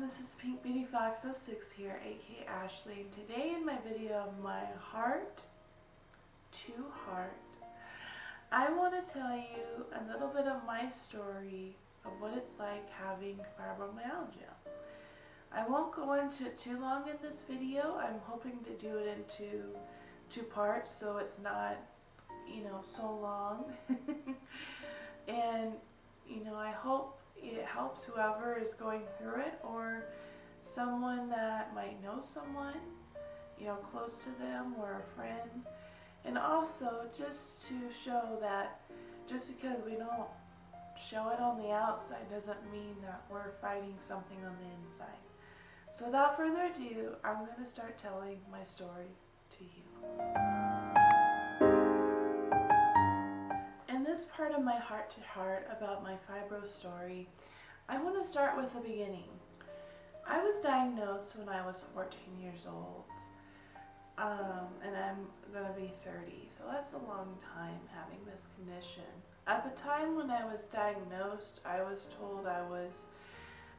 this is Pink Beauty Fox 06 here, aka Ashley, and today in my video of my heart to heart, I want to tell you a little bit of my story of what it's like having fibromyalgia. I won't go into it too long in this video. I'm hoping to do it into two parts so it's not, so long. And, I hope it helps whoever is going through it, or someone that might know someone, close to them, or a friend. And also just to show that just because we don't show it on the outside doesn't mean that we're fighting something on the inside. So without further ado, I'm going to start telling my story to you. In this part of my heart to heart about my fibro story, I want to start with the beginning. I was diagnosed when I was 14 years old, and I'm going to be 30, so that's a long time having this condition. At the time when I was diagnosed, I was told I was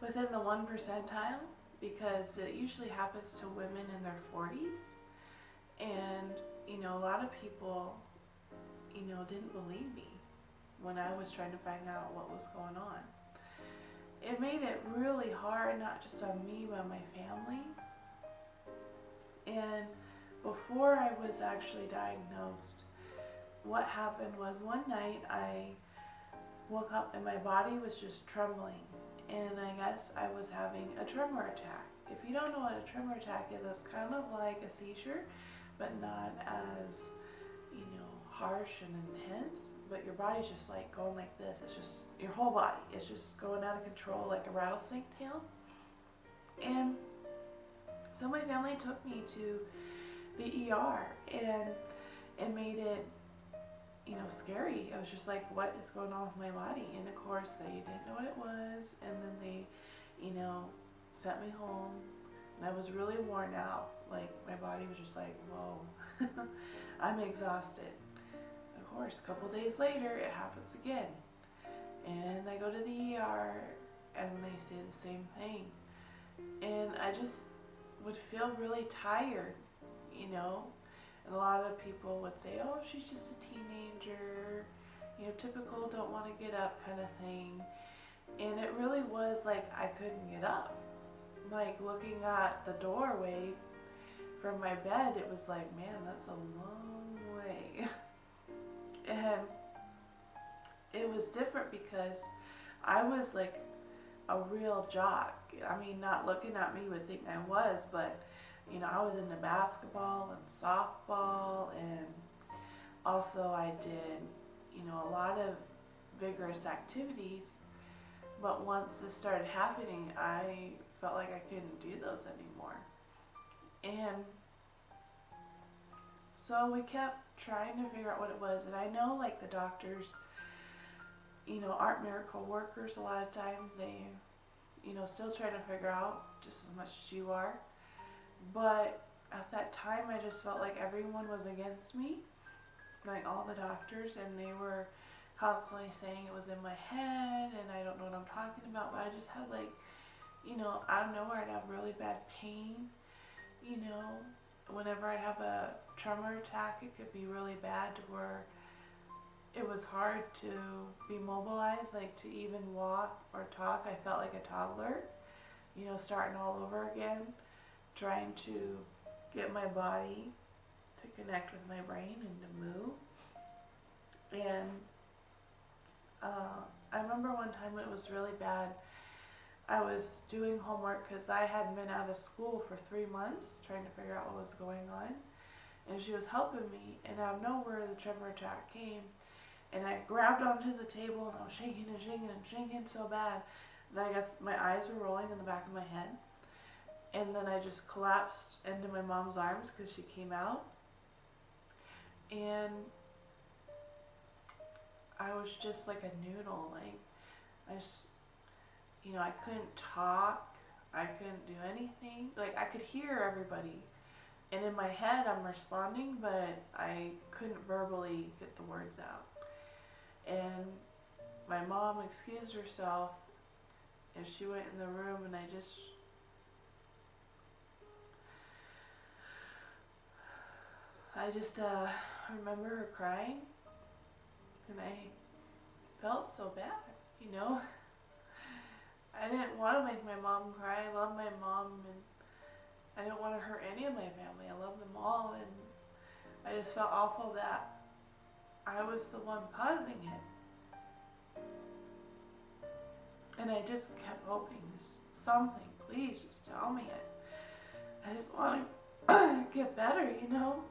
within the 1 percentile because it usually happens to women in their 40s, and a lot of people didn't believe me when I was trying to find out what was going on. It made it really hard, not just on me, but my family. And before I was actually diagnosed, what happened was one night I woke up and my body was just trembling. And I guess I was having a tremor attack. If you don't know what a tremor attack is, it's kind of like a seizure, but not as, harsh and intense, but your body's just like going like this. It's just, your whole body is just going out of control like a rattlesnake tail. And so my family took me to the ER, and it made it, scary. It was just like, what is going on with my body? And of course they didn't know what it was, and then they, sent me home, and I was really worn out. Like, my body was just like, whoa, I'm exhausted. Of course, a couple days later, it happens again. And I go to the ER, and they say the same thing. And I just would feel really tired, And a lot of people would say, oh, she's just a teenager, typical don't want to get up kind of thing. And it really was like I couldn't get up. Like, looking at the doorway from my bed, it was like, man, that's a long way. And it was different because I was like a real jock. I mean, not looking at me would think I was, but I was into basketball and softball, and also I did, a lot of vigorous activities. But once this started happening, I felt like I couldn't do those anymore. And so we kept trying to figure out what it was. And I know, like, the doctors, aren't miracle workers a lot of times. They, still trying to figure out just as much as you are. But at that time, I just felt like everyone was against me, like all the doctors, and they were constantly saying it was in my head and I don't know what I'm talking about. But I just had, like, out of nowhere, I'd have really bad pain. Whenever I'd have a tremor attack, it could be really bad to where it was hard to be mobilized, like to even walk or talk. I felt like a toddler, starting all over again, trying to get my body to connect with my brain and to move. And I remember one time when it was really bad, I was doing homework because I hadn't been out of school for 3 months, trying to figure out what was going on. And she was helping me, and out of nowhere the tremor attack came, and I grabbed onto the table and I was shaking and shaking and shaking so bad that I guess my eyes were rolling in the back of my head. And then I just collapsed into my mom's arms because she came out. And I was just like a noodle. Like, I just, I couldn't talk. I couldn't do anything. Like, I could hear everybody. And in my head, I'm responding, but I couldn't verbally get the words out. And my mom excused herself, and she went in the room, and I just I just remember her crying, and I felt so bad, you know. I didn't want to make my mom cry. I love my mom, and I didn't want to hurt any of my family. I love them all, and I just felt awful that I was the one causing it. And I just kept hoping, just something, please just tell me it. I just want to get better, you know.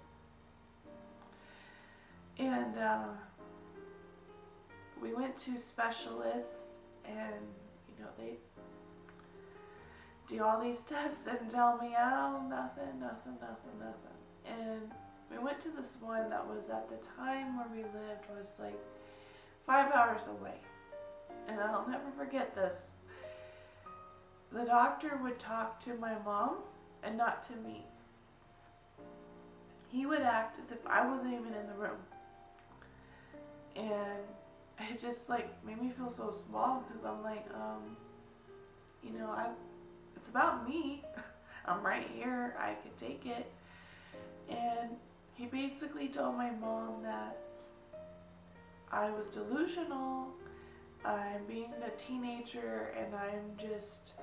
And we went to specialists, and you know, they do all these tests and tell me, oh, nothing. And we went to this one that was, at the time where we lived, was like 5 hours away. And I'll never forget this. The doctor would talk to my mom and not to me. He would act as if I wasn't even in the room. And it just like made me feel so small, because I'm like, you know, it's about me. I'm right here. I can take it. And he basically told my mom that I was delusional, I'm being a teenager, and I'm just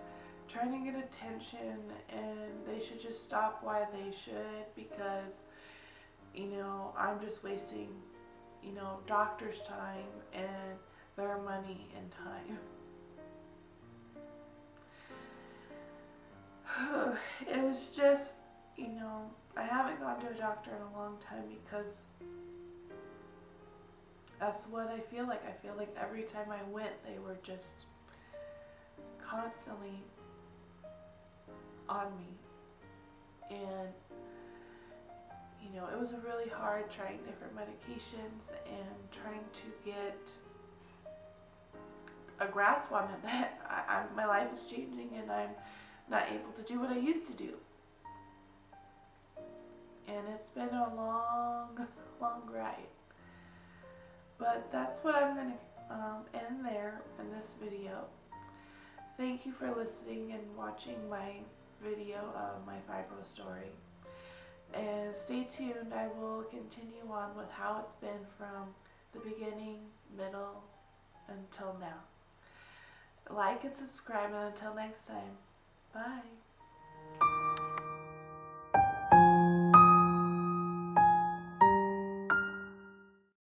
trying to get attention, and they should just stop while they should, because, you know, I'm just wasting, you know, doctors' time and their money and time. It was just, you know, I haven't gone to a doctor in a long time, because that's what I feel like. I feel like every time I went, they were just constantly on me. And, you know, it was really hard trying different medications and trying to get a grasp on it, that my life is changing and I'm not able to do what I used to do. And it's been a long ride. But that's what I'm going to end there in this video. Thank you for listening and watching my video of my fibro story. And stay tuned. I will continue on with how it's been from the beginning, middle, until now. Like and subscribe, and until next time, bye.